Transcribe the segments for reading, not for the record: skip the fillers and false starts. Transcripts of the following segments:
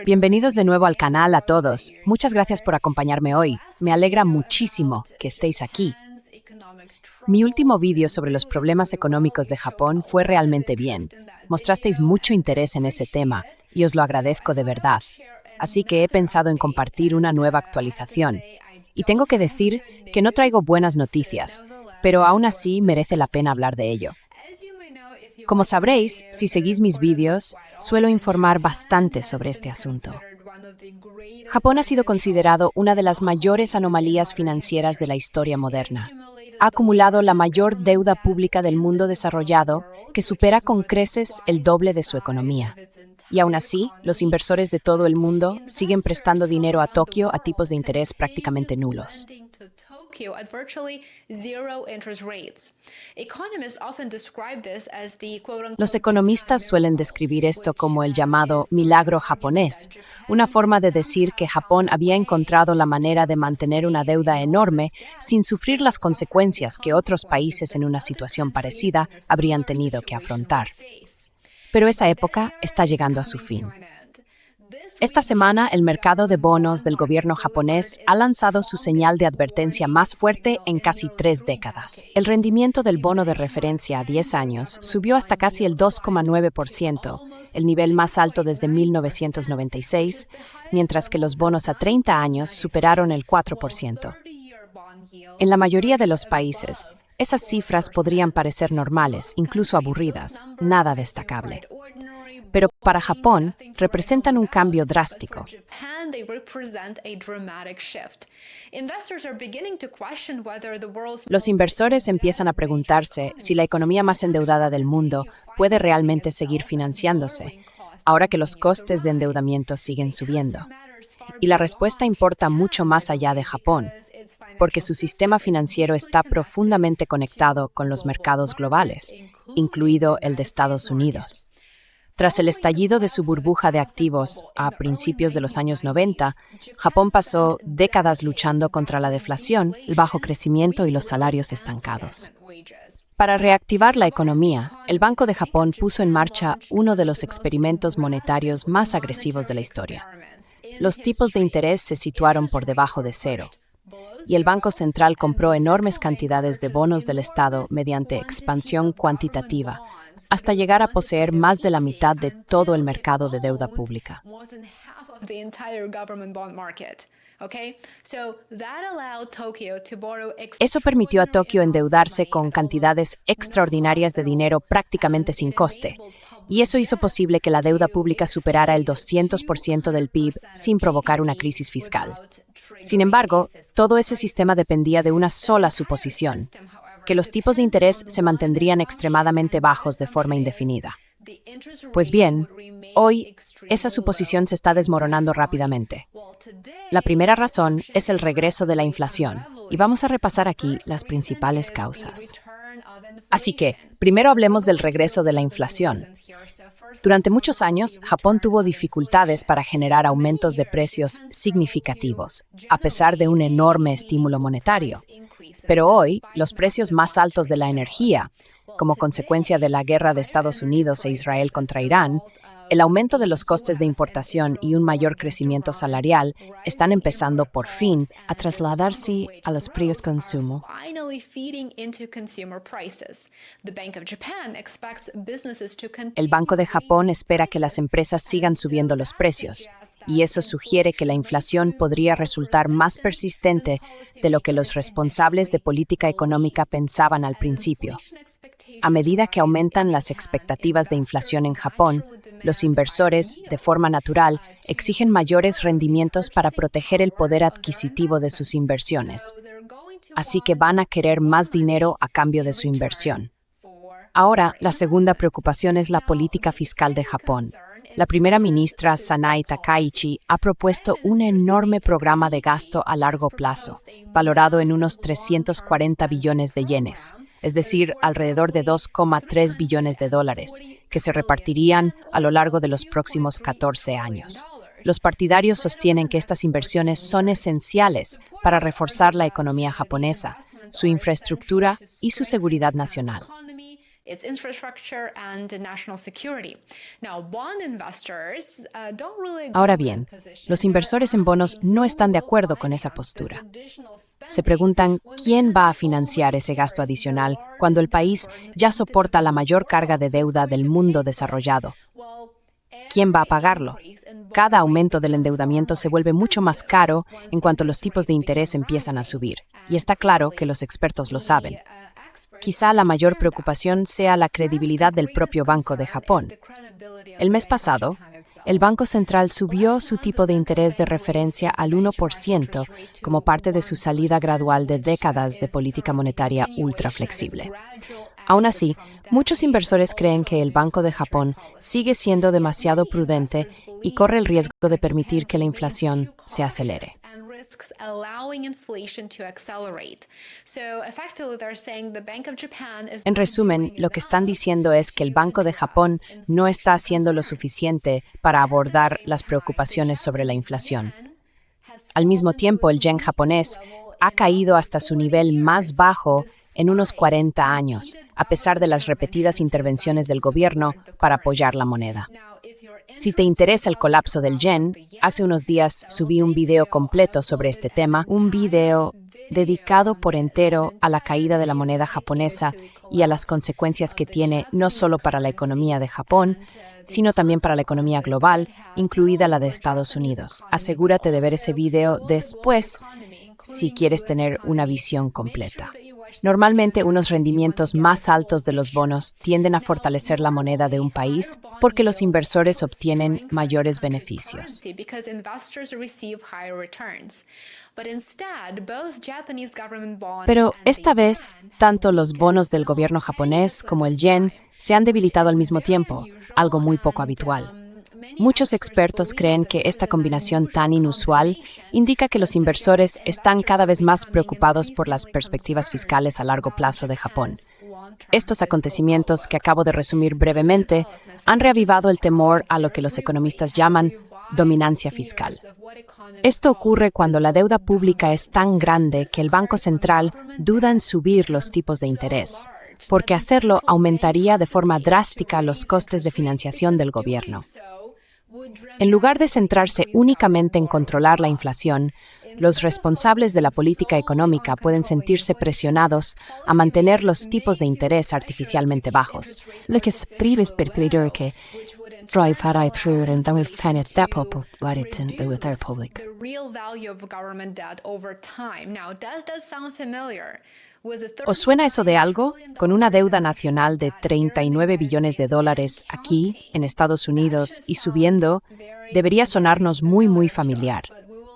Bienvenidos de nuevo al canal a todos. Muchas gracias por acompañarme hoy. Me alegra muchísimo que estéis aquí. Mi último vídeo sobre los problemas económicos de Japón fue realmente bien. Mostrasteis mucho interés en ese tema y os lo agradezco de verdad. Así que he pensado en compartir una nueva actualización. Y tengo que decir que no traigo buenas noticias, pero aún así merece la pena hablar de ello. Como sabréis, si seguís mis vídeos, suelo informar bastante sobre este asunto. Japón ha sido considerado una de las mayores anomalías financieras de la historia moderna. Ha acumulado la mayor deuda pública del mundo desarrollado, que supera con creces el doble de su economía. Y aún así, los inversores de todo el mundo siguen prestando dinero a Tokio a tipos de interés prácticamente nulos. Los economistas suelen describir esto como el llamado milagro japonés, una forma de decir que Japón había encontrado la manera de mantener una deuda enorme sin sufrir las consecuencias que otros países en una situación parecida habrían tenido que afrontar. Pero esa época está llegando a su fin. Esta semana, el mercado de bonos del gobierno japonés ha lanzado su señal de advertencia más fuerte en casi 3 décadas. El rendimiento del bono de referencia a 10 años subió hasta casi el 2,9%, el nivel más alto desde 1996, mientras que los bonos a 30 años superaron el 4%. En la mayoría de los países, esas cifras podrían parecer normales, incluso aburridas, nada destacable. Pero para Japón, representan un cambio drástico. Los inversores empiezan a preguntarse si la economía más endeudada del mundo puede realmente seguir financiándose, ahora que los costes de endeudamiento siguen subiendo. Y la respuesta importa mucho más allá de Japón, porque su sistema financiero está profundamente conectado con los mercados globales, incluido el de Estados Unidos. Tras el estallido de su burbuja de activos a principios de los años 90, Japón pasó décadas luchando contra la deflación, el bajo crecimiento y los salarios estancados. Para reactivar la economía, el Banco de Japón puso en marcha uno de los experimentos monetarios más agresivos de la historia. Los tipos de interés se situaron por debajo de cero, y el Banco Central compró enormes cantidades de bonos del Estado mediante expansión cuantitativa, hasta llegar a poseer más de la mitad de todo el mercado de deuda pública. Eso permitió a Tokio endeudarse con cantidades extraordinarias de dinero prácticamente sin coste, y eso hizo posible que la deuda pública superara el 200% del PIB sin provocar una crisis fiscal. Sin embargo, todo ese sistema dependía de una sola suposición: que los tipos de interés se mantendrían extremadamente bajos de forma indefinida. Pues bien, hoy esa suposición se está desmoronando rápidamente. La primera razón es el regreso de la inflación, y vamos a repasar aquí las principales causas. Así que, primero hablemos del regreso de la inflación. Durante muchos años, Japón tuvo dificultades para generar aumentos de precios significativos, a pesar de un enorme estímulo monetario. Pero hoy, los precios más altos de la energía, como consecuencia de la guerra de Estados Unidos e Israel contra Irán, el aumento de los costes de importación y un mayor crecimiento salarial están empezando por fin a trasladarse a los precios de consumo. El Banco de Japón espera que las empresas sigan subiendo los precios, y eso sugiere que la inflación podría resultar más persistente de lo que los responsables de política económica pensaban al principio. A medida que aumentan las expectativas de inflación en Japón, los inversores, de forma natural, exigen mayores rendimientos para proteger el poder adquisitivo de sus inversiones. Así que van a querer más dinero a cambio de su inversión. Ahora, la segunda preocupación es la política fiscal de Japón. La primera ministra Sanae Takaichi ha propuesto un enorme programa de gasto a largo plazo, valorado en unos 340 billones de yenes, es decir, alrededor de 2,3 billones de dólares, que se repartirían a lo largo de los próximos 14 años. Los partidarios sostienen que estas inversiones son esenciales para reforzar la economía japonesa, su infraestructura y su seguridad nacional. its infrastructure and national security. Now, bond investors don't really agree Ahora with bien, that position. los inversores en bonos no están de acuerdo con esa postura. Se preguntan quién va a financiar ese gasto adicional cuando el país ya soporta la mayor carga de deuda del mundo desarrollado. ¿Quién va a pagarlo? Cada aumento del endeudamiento se vuelve mucho más caro en cuanto los tipos de interés empiezan a subir. Y está claro que los expertos lo saben. Quizá la mayor preocupación sea la credibilidad del propio Banco de Japón. El mes pasado, el Banco Central subió su tipo de interés de referencia al 1% como parte de su salida gradual de décadas de política monetaria ultra flexible. Aún así, muchos inversores creen que el Banco de Japón sigue siendo demasiado prudente y corre el riesgo de permitir que la inflación se acelere. En resumen, lo que están diciendo es que el Banco de Japón no está haciendo lo suficiente para abordar las preocupaciones sobre la inflación. Al mismo tiempo, el yen japonés ha caído hasta su nivel más bajo en unos 40 años, a pesar de las repetidas intervenciones del gobierno para apoyar la moneda. Si te interesa el colapso del yen, hace unos días subí un video completo sobre este tema, un video dedicado por entero a la caída de la moneda japonesa y a las consecuencias que tiene no solo para la economía de Japón, sino también para la economía global, incluida la de Estados Unidos. Asegúrate de ver ese video después si quieres tener una visión completa. Normalmente, unos rendimientos más altos de los bonos tienden a fortalecer la moneda de un país porque los inversores obtienen mayores beneficios. Pero esta vez, tanto los bonos del gobierno japonés como el yen se han debilitado al mismo tiempo, algo muy poco habitual. Muchos expertos creen que esta combinación tan inusual indica que los inversores están cada vez más preocupados por las perspectivas fiscales a largo plazo de Japón. Estos acontecimientos, que acabo de resumir brevemente, han reavivado el temor a lo que los economistas llaman dominancia fiscal. Esto ocurre cuando la deuda pública es tan grande que el Banco Central duda en subir los tipos de interés, porque hacerlo aumentaría de forma drástica los costes de financiación del gobierno. En lugar de centrarse únicamente en controlar la inflación, los responsables de la política económica pueden sentirse presionados a mantener los tipos de interés artificialmente bajos, lo que es permitir que drive high through and then we find it that with their public. The real value of government debt over time. Now, does that sound familiar? ¿Os suena eso de algo? Con una deuda nacional de 39 billones de dólares aquí, en Estados Unidos, y subiendo, debería sonarnos muy familiar.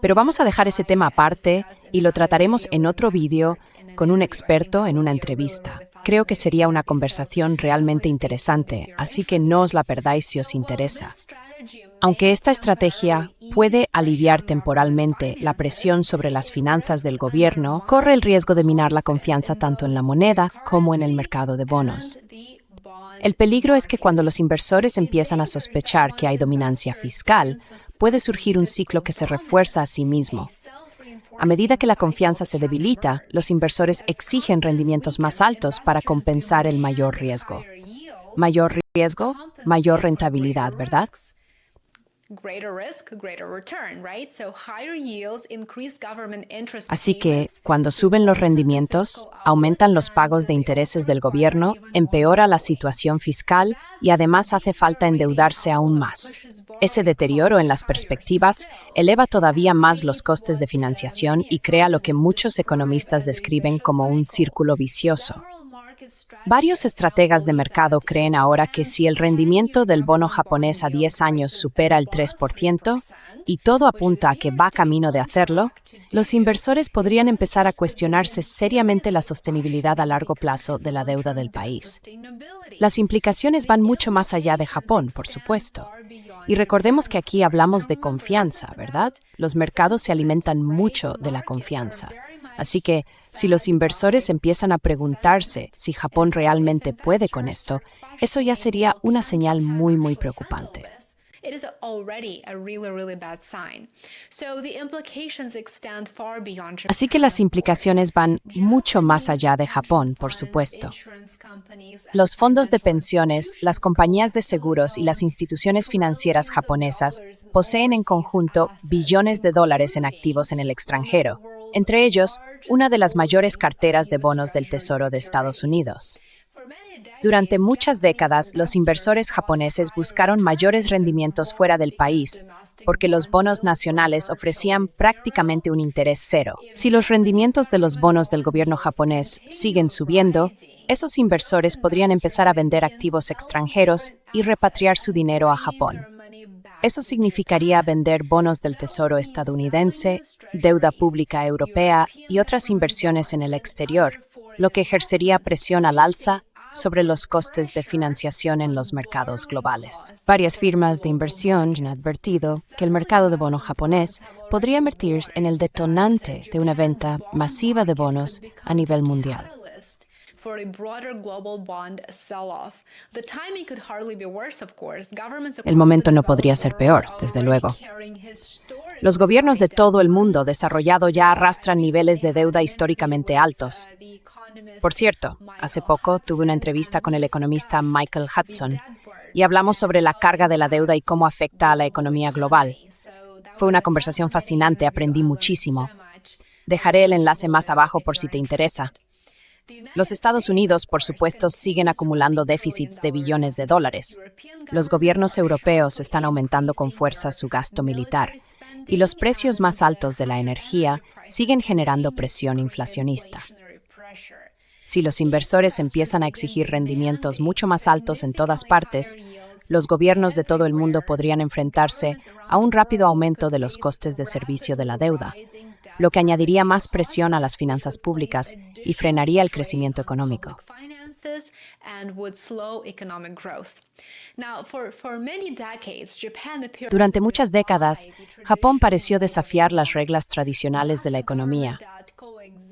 Pero vamos a dejar ese tema aparte y lo trataremos en otro vídeo con un experto en una entrevista. Creo que sería una conversación realmente interesante, así que no os la perdáis si os interesa. Aunque esta estrategia puede aliviar temporalmente la presión sobre las finanzas del gobierno, corre el riesgo de minar la confianza tanto en la moneda como en el mercado de bonos. El peligro es que cuando los inversores empiezan a sospechar que hay dominancia fiscal, puede surgir un ciclo que se refuerza a sí mismo. A medida que la confianza se debilita, los inversores exigen rendimientos más altos para compensar el mayor riesgo. Mayor riesgo, mayor rentabilidad, ¿verdad? Así que, cuando suben los rendimientos, aumentan los pagos de intereses del gobierno, empeora la situación fiscal y además hace falta endeudarse aún más. Ese deterioro en las perspectivas eleva todavía más los costes de financiación y crea lo que muchos economistas describen como un círculo vicioso. Varios estrategas de mercado creen ahora que si el rendimiento del bono japonés a 10 años supera el 3%, y todo apunta a que va camino de hacerlo, los inversores podrían empezar a cuestionarse seriamente la sostenibilidad a largo plazo de la deuda del país. Las implicaciones van mucho más allá de Japón, por supuesto. Y recordemos que aquí hablamos de confianza, ¿verdad? Los mercados se alimentan mucho de la confianza. Así que, si los inversores empiezan a preguntarse si Japón realmente puede con esto, eso ya sería una señal muy preocupante. it is already a really, really bad sign. So the implications extend far beyond Japan. Así que las implicaciones van mucho más allá de Japón, por supuesto. Los fondos de pensiones, las compañías de seguros y las instituciones financieras japonesas poseen en conjunto billones de dólares en activos en el extranjero, entre ellos una de las mayores carteras de bonos del Tesoro de Estados Unidos. Durante muchas décadas, los inversores japoneses buscaron mayores rendimientos fuera del país, porque los bonos nacionales ofrecían prácticamente un interés cero. Si los rendimientos de los bonos del gobierno japonés siguen subiendo, esos inversores podrían empezar a vender activos extranjeros y repatriar su dinero a Japón. Eso significaría vender bonos del Tesoro estadounidense, deuda pública europea y otras inversiones en el exterior, lo que ejercería presión al alza sobre los costes de financiación en los mercados globales. Varias firmas de inversión han advertido que el mercado de bono japonés podría convertirse en el detonante de una venta masiva de bonos a nivel mundial. El momento no podría ser peor, desde luego. Los gobiernos de todo el mundo desarrollado ya arrastran niveles de deuda históricamente altos. Por cierto, hace poco tuve una entrevista con el economista Michael Hudson y hablamos sobre la carga de la deuda y cómo afecta a la economía global. Fue una conversación fascinante, aprendí muchísimo. Dejaré el enlace más abajo por si te interesa. Los Estados Unidos, por supuesto, siguen acumulando déficits de billones de dólares. Los gobiernos europeos están aumentando con fuerza su gasto militar y los precios más altos de la energía siguen generando presión inflacionista. Si los inversores empiezan a exigir rendimientos mucho más altos en todas partes, los gobiernos de todo el mundo podrían enfrentarse a un rápido aumento de los costes de servicio de la deuda, lo que añadiría más presión a las finanzas públicas y frenaría el crecimiento económico. Durante muchas décadas, Japón pareció desafiar las reglas tradicionales de la economía.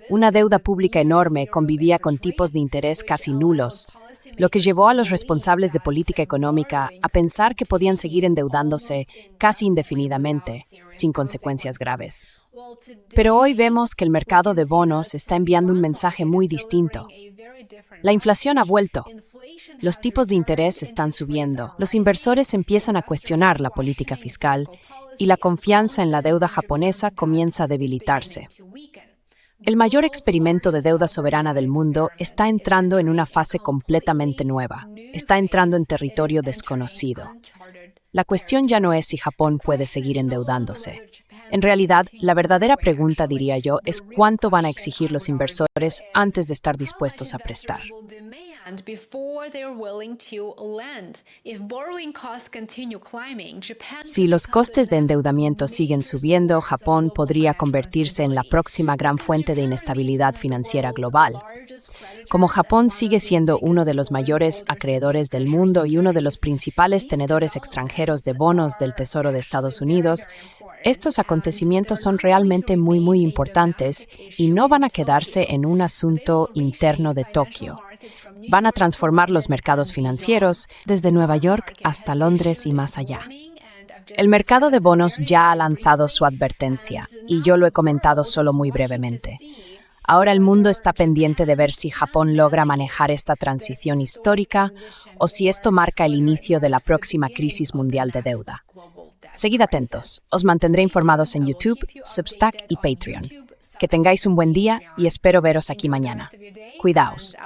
Una deuda pública enorme convivía con tipos de interés casi nulos, lo que llevó a los responsables de política económica a pensar que podían seguir endeudándose casi indefinidamente, sin consecuencias graves. Pero hoy vemos que el mercado de bonos está enviando un mensaje muy distinto. La inflación ha vuelto. Los tipos de interés están subiendo. Los inversores empiezan a cuestionar la política fiscal y la confianza en la deuda japonesa comienza a debilitarse. El mayor experimento de deuda soberana del mundo está entrando en una fase completamente nueva. Está entrando en territorio desconocido. La cuestión ya no es si Japón puede seguir endeudándose. En realidad, la verdadera pregunta, diría yo, es cuánto van a exigir los inversores antes de estar dispuestos a prestar. Si los costes de endeudamiento siguen subiendo, Japón podría convertirse en la próxima gran fuente de inestabilidad financiera global. Como Japón sigue siendo uno de los mayores acreedores del mundo y uno de los principales tenedores extranjeros de bonos del Tesoro de Estados Unidos, estos acontecimientos son realmente muy importantes y no van a quedarse en un asunto interno de Tokio. Van a transformar los mercados financieros desde Nueva York hasta Londres y más allá. El mercado de bonos ya ha lanzado su advertencia y yo lo he comentado solo muy brevemente. Ahora el mundo está pendiente de ver si Japón logra manejar esta transición histórica o si esto marca el inicio de la próxima crisis mundial de deuda. Seguid atentos. Os mantendré informados en YouTube, Substack y Patreon. Que tengáis un buen día y espero veros aquí mañana. Cuidaos.